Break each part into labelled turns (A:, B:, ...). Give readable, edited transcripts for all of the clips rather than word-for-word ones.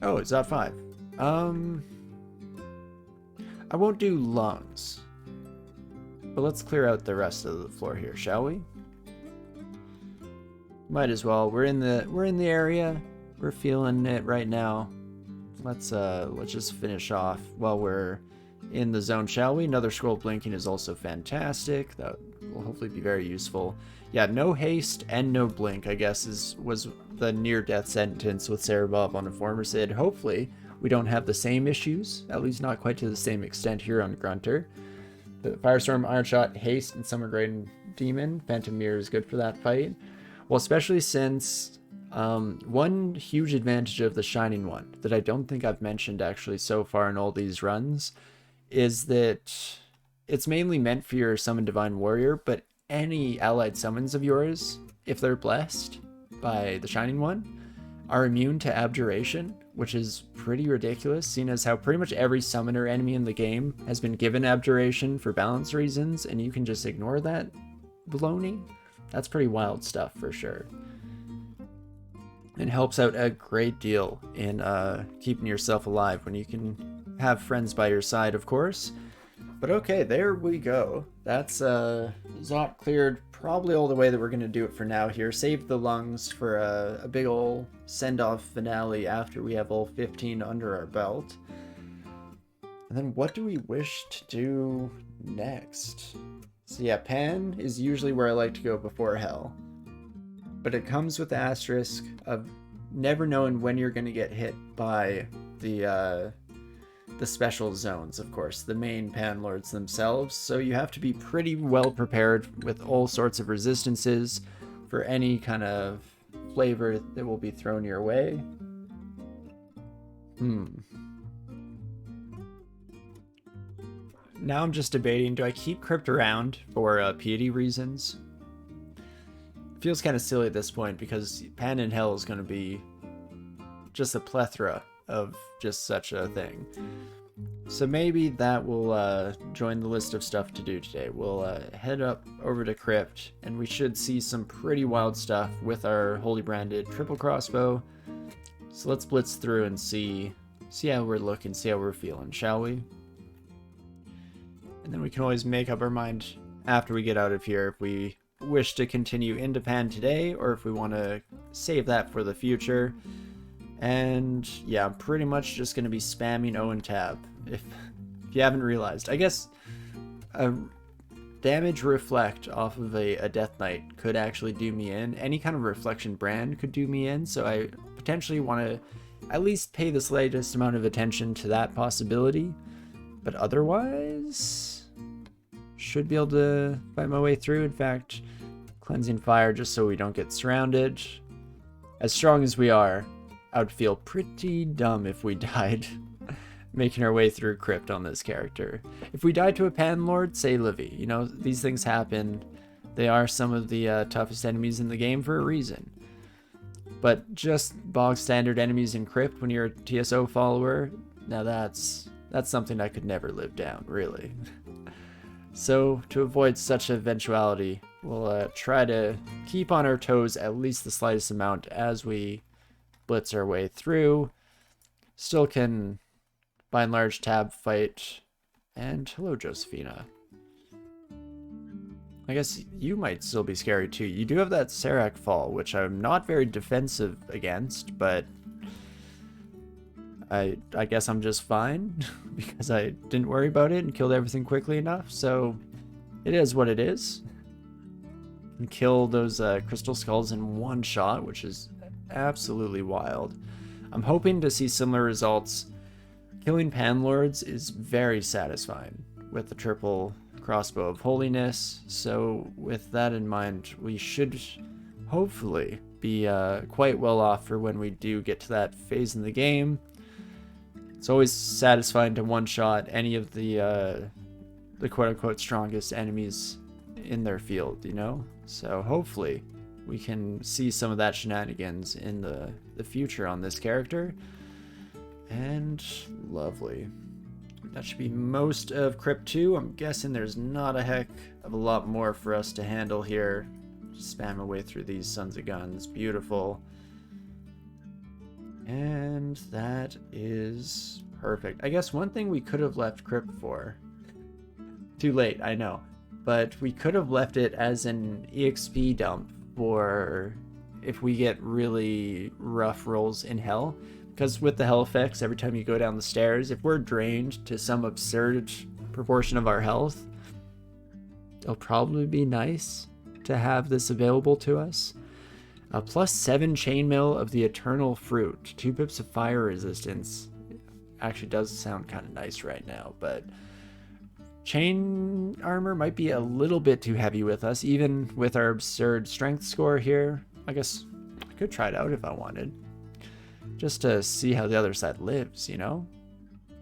A: Oh, it's Zot 5. I won't do lungs. But let's clear out the rest of the floor here, shall we? Might as well. We're in the area. We're feeling it right now. Let's just finish off while we're in the zone, shall we? Another scroll blinking is also fantastic. That will hopefully be very useful. Yeah, no haste and no blink, I guess, was the near-death sentence with Sarah Bob on a former Sid. Hopefully, we don't have the same issues, at least not quite to the same extent here on Grunter. The Firestorm, Iron Shot, Haste, and Summer Grain Demon. Phantom Mirror is good for that fight. Well, especially since one huge advantage of the Shining One that I don't think I've mentioned actually so far in all these runs is that it's mainly meant for your Summon Divine Warrior, but any allied summons of yours, if they're blessed by the Shining One, are immune to Abjuration, which is pretty ridiculous, seeing as how pretty much every summoner enemy in the game has been given Abjuration for balance reasons, and you can just ignore that baloney. That's pretty wild stuff for sure. It helps out a great deal in keeping yourself alive when you can have friends by your side, of course. But okay, there we go. That's Zot cleared probably all the way that we're going to do it for now here. Save the lungs for a big ol' send-off finale after we have all 15 under our belt. And then what do we wish to do next? So yeah, Pan is usually where I like to go before Hell. But it comes with the asterisk of never knowing when you're going to get hit by the special zones, of course, the main Pan Lords themselves. So you have to be pretty well prepared with all sorts of resistances for any kind of flavor that will be thrown your way. Now I'm just debating, do I keep Crypt around for piety reasons? It feels kind of silly at this point because Pan in Hell is going to be just a plethora of just such a thing. So maybe that will join the list of stuff to do today. We'll head up over to Crypt, and we should see some pretty wild stuff with our Holy Branded triple crossbow. So let's blitz through and see how we're looking, see how we're feeling, shall we? And then we can always make up our mind after we get out of here if we wish to continue into Pan today, or if we want to save that for the future. And yeah, I'm pretty much just going to be spamming O and Tab, if you haven't realized. I guess a damage reflect off of a Death Knight could actually do me in. Any kind of reflection brand could do me in, so I potentially want to at least pay the slightest amount of attention to that possibility. But otherwise, should be able to find my way through. In fact, Cleansing Fire just so we don't get surrounded. As strong as we are, I would feel pretty dumb if we died making our way through Crypt on this character. If we died to a Pan Lord, say Livy, you know, these things happen. They are some of the toughest enemies in the game for a reason. But just bog standard enemies in Crypt when you're a TSO follower, now that's something I could never live down, really. So to avoid such eventuality, we'll try to keep on our toes at least the slightest amount as we blitz our way through. Still can, by and large, tab fight. And hello, Josephina. I guess you might still be scary too. You do have that Serac fall, which I'm not very defensive against, but I guess I'm just fine because I didn't worry about it and killed everything quickly enough. So it is what it is. And kill those crystal skulls in one shot, which is absolutely wild. I'm hoping to see similar results. Killing Panlords is very satisfying with the triple crossbow of holiness. So with that in mind, we should hopefully be quite well off for when we do get to that phase in the game. It's always satisfying to one-shot any of the quote-unquote strongest enemies in their field, you know? So hopefully we can see some of that shenanigans in the future on this character. And lovely. That should be most of Crypt 2. I'm guessing there's not a heck of a lot more for us to handle here. Just spam our way through these sons of guns. Beautiful. And And that is perfect. I guess one thing we could have left Crypt for. Too late, I know. But we could have left it as an EXP dump for if we get really rough rolls in Hell. Because with the Hell effects, every time you go down the stairs, if we're drained to some absurd proportion of our health, it'll probably be nice to have this available to us. +7 chainmail of the Eternal Fruit. 2 pips of fire resistance. Actually does sound kind of nice right now, but chain armor might be a little bit too heavy with us, even with our absurd strength score here. I guess I could try it out if I wanted. Just to see how the other side lives, you know?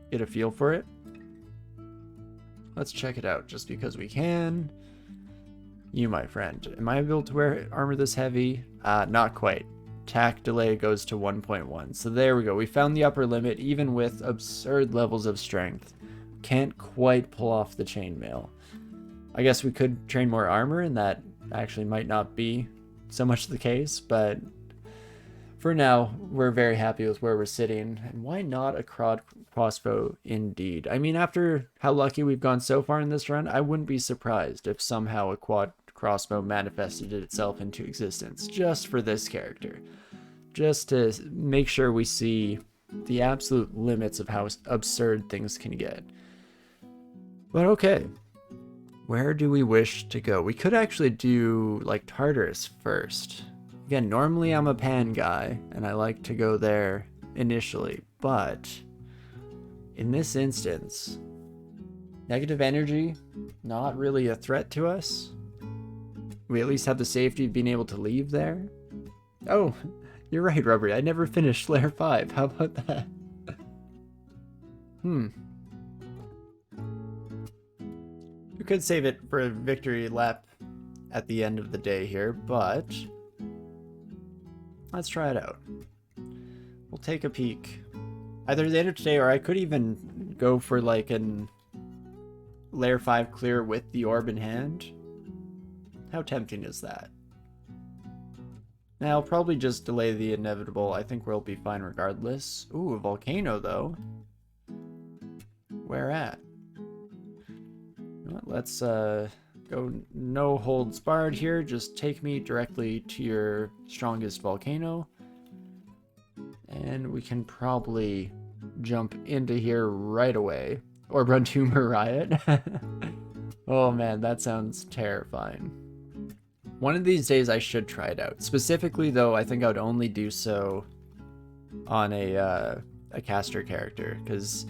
A: Get a feel for it. Let's check it out just because we can. You, my friend. Am I able to wear armor this heavy? Not quite. Attack delay goes to 1.1. So there we go. We found the upper limit even with absurd levels of strength. Can't quite pull off the chainmail. I guess we could train more armor, and that actually might not be so much the case, but for now, we're very happy with where we're sitting. And why not a quad crossbow indeed? I mean, after how lucky we've gone so far in this run, I wouldn't be surprised if somehow a quad crossbow manifested itself into existence just for this character. Just to make sure we see the absolute limits of how absurd things can get. But okay, where do we wish to go? We could actually do like Tartarus first. Again, normally I'm a pan guy and I like to go there initially, but in this instance, negative energy, not really a threat to us. We at least have the safety of being able to leave there. Oh, you're right, Rubbery. I never finished Layer 5. How about that? We could save it for a victory lap at the end of the day here, but let's try it out. We'll take a peek. Either the end of today, or I could even go for like an Layer 5 clear with the orb in hand. How tempting is that? Now, I'll probably just delay the inevitable. I think we'll be fine regardless. Ooh, a volcano though. Where at? You know what, let's go no holds barred here. Just take me directly to your strongest volcano. And we can probably jump into here right away. Or run tumor riot. Oh man, that sounds terrifying. One of these days I should try it out. Specifically though, I think I would only do so on a caster character. Because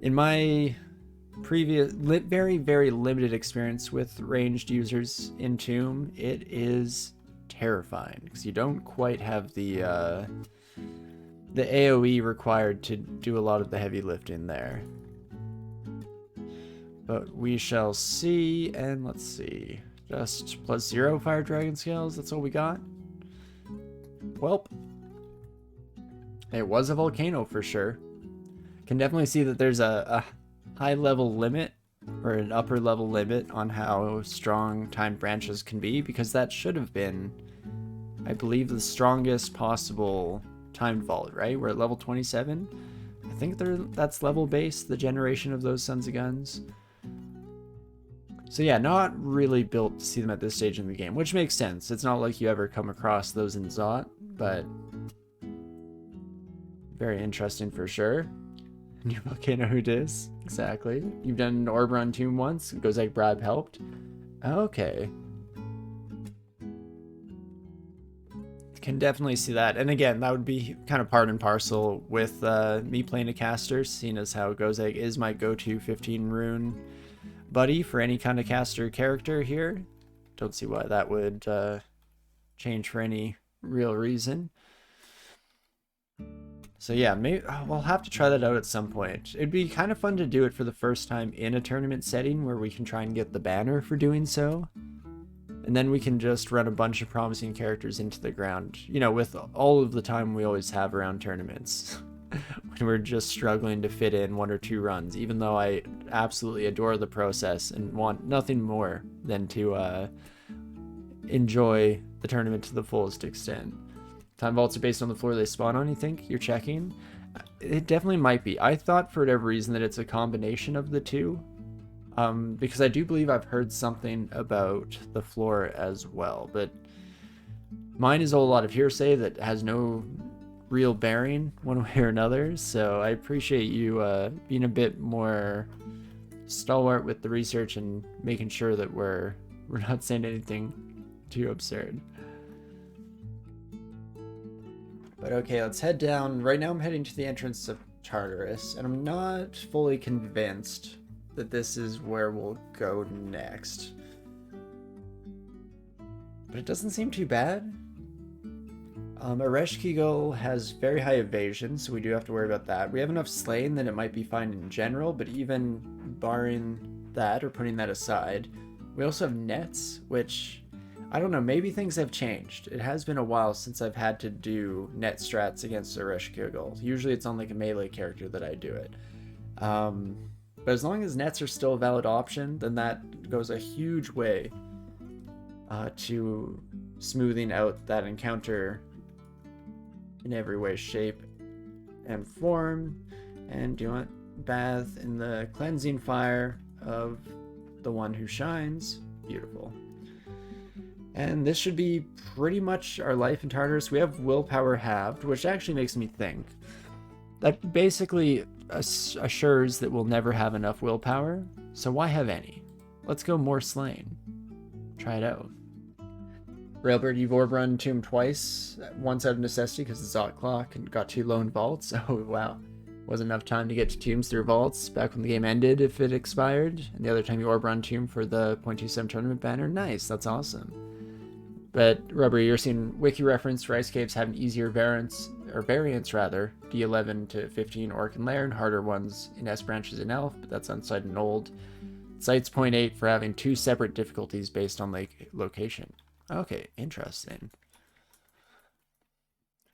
A: in my previous very, very limited experience with ranged users in Tomb, it is terrifying. Because you don't quite have the AoE required to do a lot of the heavy lifting there. But we shall see, and let's see. Just +0 fire dragon scales, that's all we got? Welp. It was a volcano for sure. Can definitely see that there's a high level limit, or an upper level limit on how strong time branches can be, because that should have been, I believe, the strongest possible timed vault, right? We're at level 27. I think that's level base, the generation of those Sons of Guns. So yeah, not really built to see them at this stage in the game, which makes sense. It's not like you ever come across those in Zot, but very interesting for sure. New volcano who dis? Exactly. You've done an orb run tomb once. It goes like Brad helped. Okay. Can definitely see that. And again, that would be kind of part and parcel with me playing a caster, seeing as how Gozeg is my go-to 15 rune buddy for any kind of caster character here. Don't see why that would change for any real reason. So yeah, maybe we'll have to try that out at some point. It'd be kind of fun to do it for the first time in a tournament setting where we can try and get the banner for doing so. And then we can just run a bunch of promising characters into the ground, you know, with all of the time we always have around tournaments. When we're just struggling to fit in 1 or 2 runs, even though I absolutely adore the process and want nothing more than to enjoy the tournament to the fullest extent. Time vaults are based on the floor they spawn on, you think? You're checking? It definitely might be. I thought for whatever reason that it's a combination of the two. Because I do believe I've heard something about the floor as well. But mine is a whole lot of hearsay that has no real bearing one way or another. So I appreciate you being a bit more stalwart with the research and making sure that we're not saying anything too absurd. But okay, let's head down. Right now I'm heading to the entrance of Tartarus, and I'm not fully convinced that this is where we'll go next. But it doesn't seem too bad. Ereshkigal has very high evasion, so we do have to worry about that. We have enough slain that it might be fine in general, but even barring that or putting that aside, we also have nets, which, I don't know, maybe things have changed. It has been a while since I've had to do net strats against Ereshkigal. Usually it's on like a melee character that I do it. But as long as nets are still a valid option, then that goes a huge way to smoothing out that encounter in every way, shape, and form. And do you want bath in the cleansing fire of the one who shines? Beautiful. And this should be pretty much our life in Tartarus. We have willpower halved, which actually makes me think. That basically assures that we'll never have enough willpower, so why have any? Let's go more slain. Try it out. Railbird, you've orb run Tomb twice, once out of necessity because the Zot clock and got 2 lone vaults. Oh wow, wasn't enough time to get to Tombs through vaults back when the game ended if it expired. And the other time you orb run Tomb for the 0.27 tournament banner. Nice, that's awesome. But Rubber, you're seeing wiki reference for Ice Caves have an easier variance rather, D11 to 15 Orc and Lair, and harder ones in S branches and Elf, but that's unsighted and old. Cites 0.8 for having 2 separate difficulties based on location. Okay, interesting.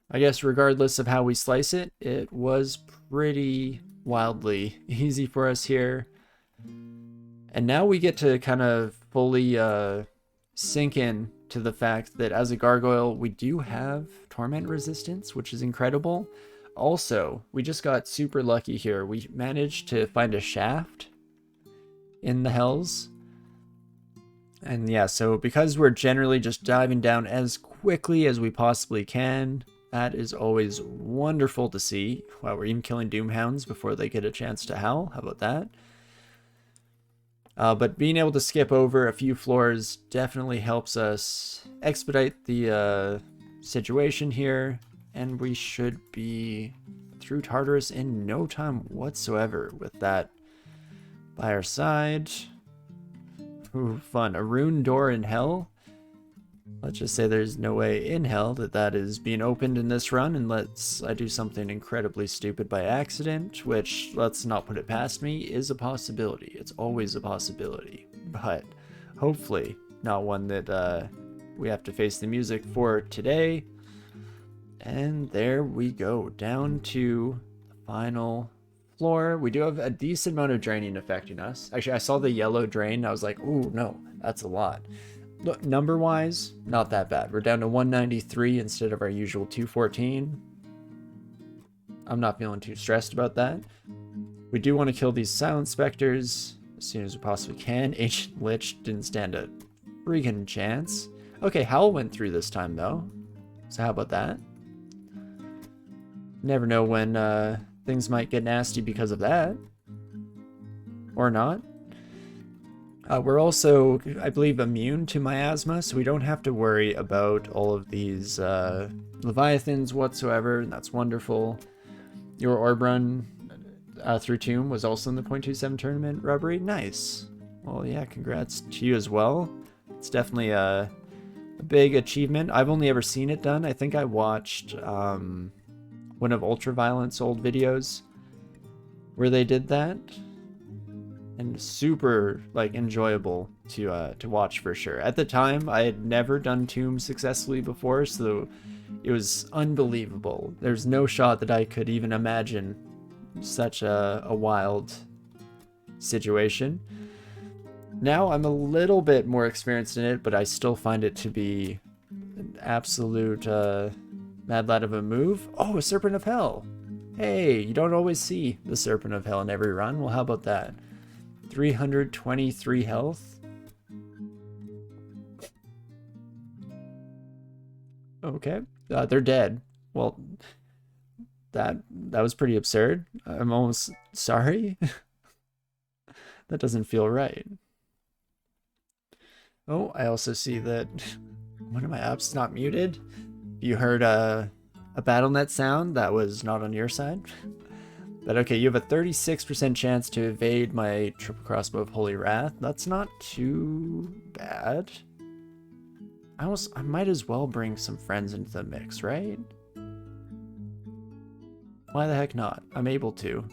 A: I guess regardless of how we slice it, it was pretty wildly easy for us here. And now we get to kind of fully sink in to the fact that as a gargoyle, we do have torment resistance, which is incredible. Also, we just got super lucky here. We managed to find a shaft in the hells. And yeah, so because we're generally just diving down as quickly as we possibly can, that is always wonderful to see. Wow, we're even killing Doomhounds before they get a chance to howl. How about that? But being able to skip over a few floors definitely helps us expedite the situation here. And we should be through Tartarus in no time whatsoever with that by our side. Ooh, fun. A rune door in hell? Let's just say there's no way in hell that is being opened in this run unless I do something incredibly stupid by accident, which, let's not put it past me, is a possibility. It's always a possibility, but hopefully not one that we have to face the music for today. And there we go, down to the final floor. We do have a decent amount of draining affecting us. Actually, I saw the yellow drain. I was like, ooh, no, that's a lot. Look, number-wise, not that bad. We're down to 193 instead of our usual 214. I'm not feeling too stressed about that. We do want to kill these silent specters as soon as we possibly can. Ancient Lich didn't stand a freaking chance. Okay, Howl went through this time, though. So how about that? Never know when things might get nasty because of that. Or not. We're also, I believe, immune to miasma, so we don't have to worry about all of these Leviathans whatsoever, and that's wonderful. Your orb run through Tomb was also in the 0.27 tournament, Rubbery. Nice. Well, yeah, congrats to you as well. It's definitely a big achievement. I've only ever seen it done. I think I watched one of Ultraviolent's old videos where they did that. And super enjoyable to watch for sure. At the time, I had never done Tomb successfully before, so it was unbelievable. There's no shot that I could even imagine such a wild situation. Now I'm a little bit more experienced in it, but I still find it to be an absolute Mad lad of a move. Oh, a Serpent of Hell. Hey, you don't always see the Serpent of Hell in every run. Well, how about that? 323 health. Okay, they're dead. Well, that was pretty absurd. I'm almost sorry. That doesn't feel right. Oh, I also see that one of my apps not muted. You heard a BattleNet sound that was not on your side. But okay, you have a 36% chance to evade my triple crossbow of Holy Wrath. That's not too bad. I might as well bring some friends into the mix, right? Why the heck not? I'm able to.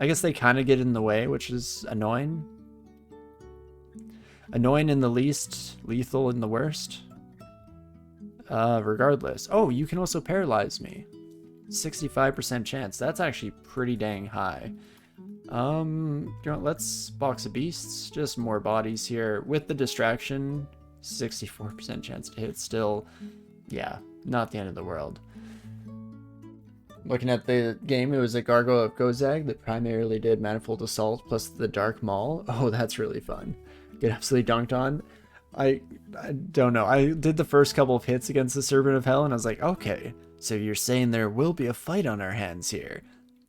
A: I guess they kind of get in the way, which is annoying. Annoying in the least, lethal in the worst. Regardless. Oh, you can also paralyze me. 65% chance. That's actually pretty dang high. You know, let's box of beasts. Just more bodies here. With the distraction, 64% chance to hit still. Yeah, not the end of the world. Looking at the game, it was a Gargoyle of Gozag that primarily did Manifold Assault plus the Dark Maul. Oh, that's really fun. Get absolutely dunked on. I don't know. I did the first couple of hits against the Serpent of Hell, and I was like, okay, so you're saying there will be a fight on our hands here.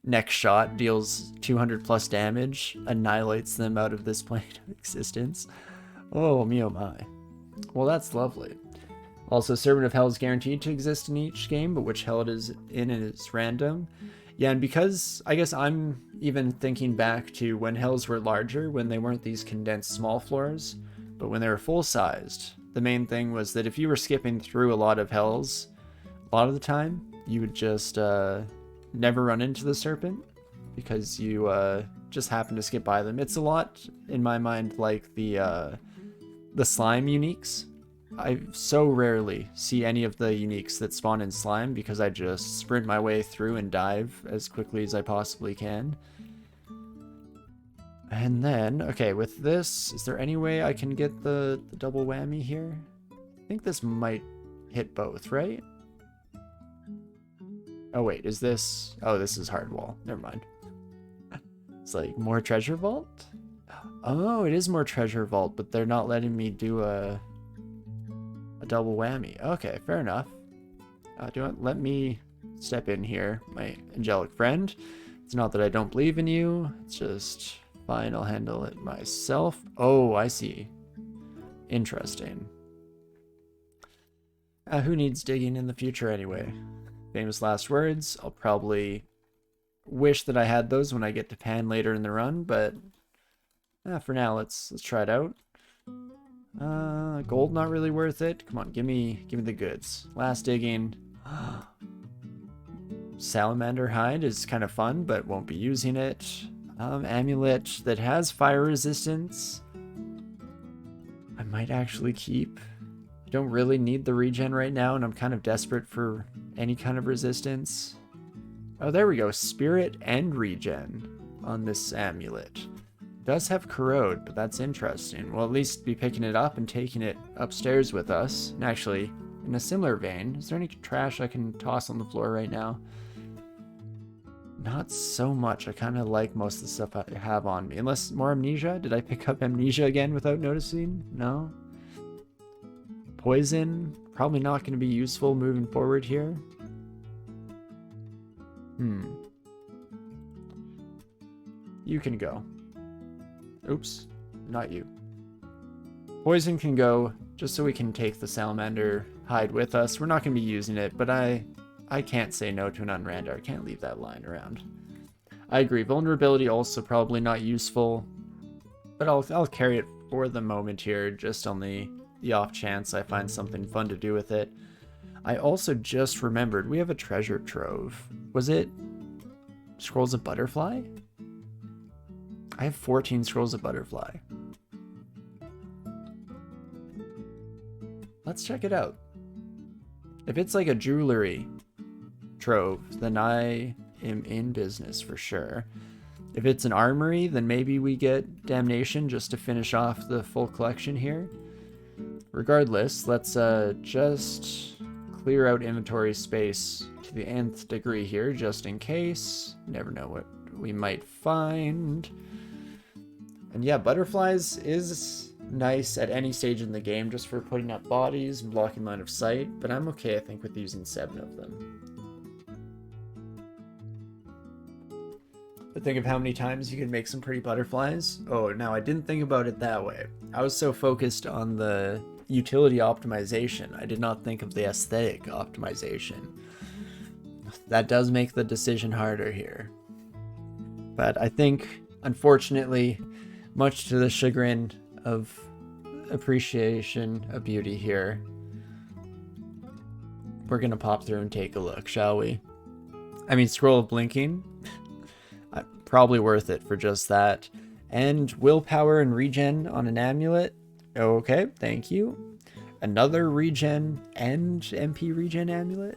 A: Next shot deals 200 plus damage, annihilates them out of this plane of existence. Oh, me oh my. Well, that's lovely. Also, Servant of Hell is guaranteed to exist in each game, but which hell it is in is random. Yeah, and because I guess I'm even thinking back to when hells were larger, when they weren't these condensed small floors, but when they were full-sized, the main thing was that if you were skipping through a lot of hells, a lot of the time, you would just never run into the serpent because you just happen to skip by them. It's a lot, in my mind, like the slime uniques. I so rarely see any of the uniques that spawn in slime because I just sprint my way through and dive as quickly as I possibly can. And then, okay, with this, is there any way I can get the double whammy here? I think this might hit both, right? Oh wait, is this... Oh, this is hard wall. Never mind. It's like more treasure vault? Oh, it is more treasure vault, but they're not letting me do a double whammy. Okay, fair enough. Let me step in here, my angelic friend. It's not that I don't believe in you. It's just fine. I'll handle it myself. Oh, I see. Interesting. Who needs digging in the future anyway? Famous last words. I'll probably wish that I had those when I get to pan later in the run, but for now, let's try it out. Gold not really worth it. Come on, give me the goods. Last digging. Salamander hide is kind of fun, but won't be using it. Amulet that has fire resistance. I might actually keep. I don't really need the regen right now, and I'm kind of desperate for any kind of resistance. Oh, there we go. Spirit and regen on this amulet. Does have corrode, but that's interesting. We'll at least be picking it up and taking it upstairs with us. And actually, in a similar vein, is there any trash I can toss on the floor right now? Not so much. I kind of like most of the stuff I have on me. Unless more amnesia? Did I pick up amnesia again without noticing? No? Poison? Probably not going to be useful moving forward here. You can go. Oops, not you. Poison can go, just so we can take the salamander hide with us. We're not going to be using it, but I can't say no to an unrander. I can't leave that lying around. I agree. Vulnerability also probably not useful, but I'll carry it for the moment here, just on the off chance I find something fun to do with it. I also just remembered we have a treasure trove. Was it Scrolls of Butterfly? I have 14 Scrolls of Butterfly. Let's check it out. If it's like a jewelry trove, then I am in business for sure. If it's an armory, then maybe we get Damnation just to finish off the full collection here. Regardless, let's just clear out inventory space to the nth degree here, just in case. Never know what we might find. And yeah, butterflies is nice at any stage in the game just for putting up bodies and blocking line of sight, but I'm okay, I think, with using 7 of them. But think of how many times you can make some pretty butterflies. Oh, now I didn't think about it that way. I was so focused on the utility optimization, I did not think of the aesthetic optimization. That does make the decision harder here. But I think, unfortunately, much to the chagrin of appreciation of beauty here, we're gonna pop through and take a look, shall we? I mean, Scroll of Blinking, probably worth it for just that. And willpower and regen on an amulet. Okay, thank you. Another regen and MP regen amulet.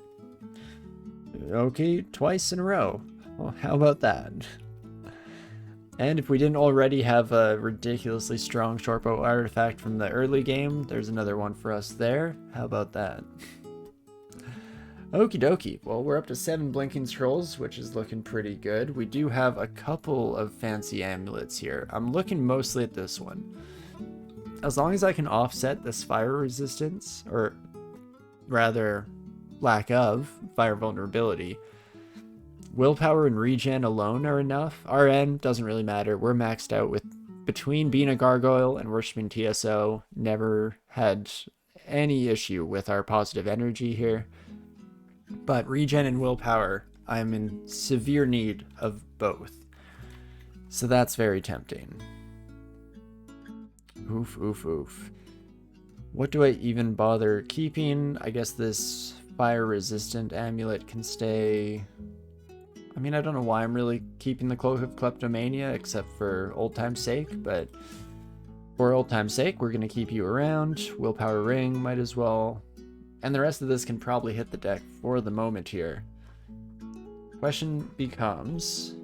A: Okay, twice in a row. Well, how about that? And if we didn't already have a ridiculously strong shortbow artifact from the early game, there's another one for us there. How about that? Okie dokie. Well, we're up to 7 blinking scrolls, which is looking pretty good. We do have a couple of fancy amulets here. I'm looking mostly at this one. As long as I can offset this fire resistance, or rather lack of fire vulnerability, willpower and regen alone are enough. RN doesn't really matter. We're maxed out with, between being a gargoyle and worshiping TSO, never had any issue with our positive energy here. But regen and willpower, I'm in severe need of both. So that's very tempting. Oof, oof, oof. What do I even bother keeping? I guess this fire resistant amulet can stay. I mean, I don't know why I'm really keeping the Cloak of Kleptomania except for old time's sake, but for old time's sake, we're going to keep you around. Willpower ring might as well. And the rest of this can probably hit the deck for the moment here. Question becomes,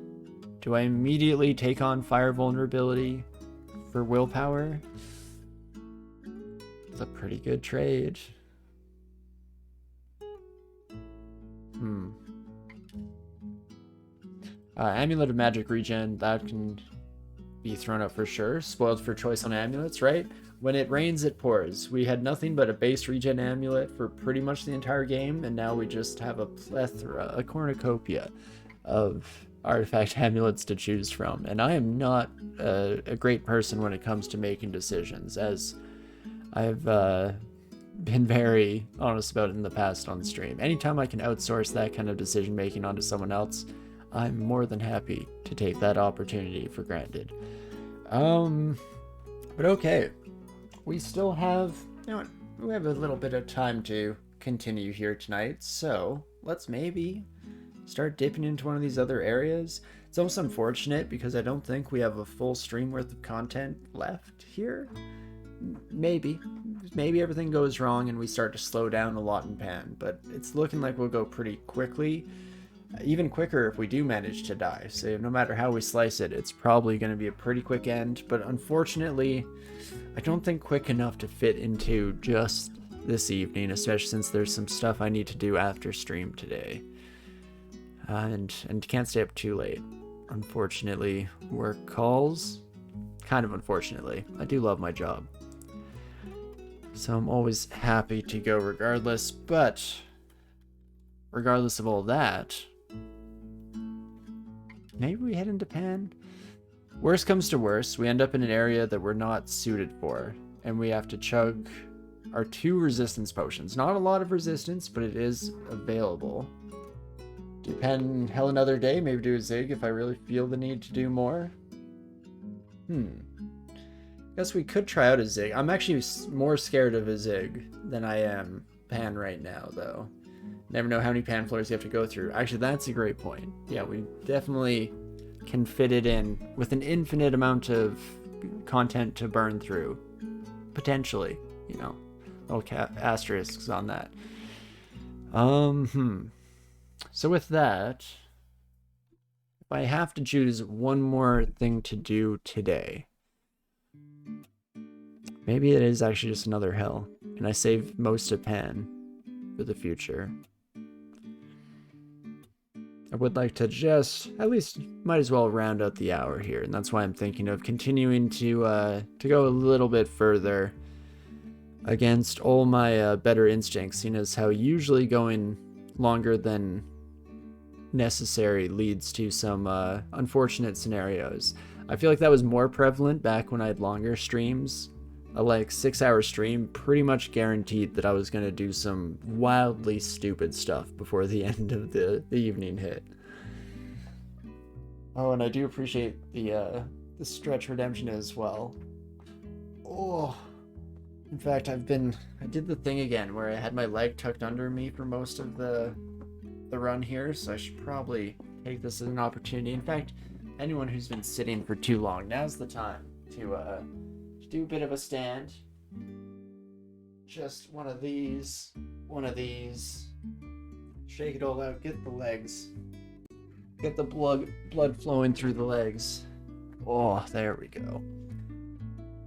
A: do I immediately take on fire vulnerability for willpower? It's a pretty good trade. Amulet of Magic Regen, that can be thrown up for sure. Spoiled for choice on amulets, right? When it rains, it pours. We had nothing but a base regen amulet for pretty much the entire game, and now we just have a plethora, a cornucopia of artifact amulets to choose from. And I am not a great person when it comes to making decisions, as I've been very honest about it in the past on stream. Anytime I can outsource that kind of decision making onto someone else, I'm more than happy to take that opportunity for granted. But okay. We still have, you know what, we have a little bit of time to continue here tonight, so let's maybe start dipping into one of these other areas. It's almost unfortunate because I don't think we have a full stream worth of content left here. Maybe everything goes wrong and we start to slow down a lot in Pan, but it's looking like we'll go pretty quickly. Even quicker if we do manage to die. So no matter how we slice it, it's probably going to be a pretty quick end. But unfortunately, I don't think quick enough to fit into just this evening, especially since there's some stuff I need to do after stream today. And can't stay up too late. Unfortunately, work calls. Kind of unfortunately. I do love my job. So I'm always happy to go regardless, but regardless of all that, maybe we head into Pan? Worst comes to worst, we end up in an area that we're not suited for, and we have to chug our 2 resistance potions. Not a lot of resistance, but it is available. Do Pan hell another day, maybe do a Zig if I really feel the need to do more. Guess we could try out a Zig. I'm actually more scared of a Zig than I am Pan right now, though. Never know how many Pan floors you have to go through. Actually, that's a great point. Yeah, we definitely can fit it in with an infinite amount of content to burn through. Potentially, you know. Little asterisks on that. So with that, if I have to choose one more thing to do today, maybe it is actually just another hell, and I save most of Pan for the future. I would like to just, at least, might as well round out the hour here, and that's why I'm thinking of continuing to go a little bit further against all my better instincts, seeing as how usually going longer than necessary leads to some unfortunate scenarios. I feel like that was more prevalent back when I had longer streams. A like 6-hour stream pretty much guaranteed that I was going to do some wildly stupid stuff before the end of the evening hit. Oh, and I do appreciate the stretch redemption as well. Oh, in fact, I did the thing again where I had my leg tucked under me for most of the run here, so I should probably take this as an opportunity. In fact, anyone who's been sitting for too long, now's the time to do a bit of a stand. Just one of these, shake it all out, get the legs, get the blood flowing through the legs. Oh, there we go.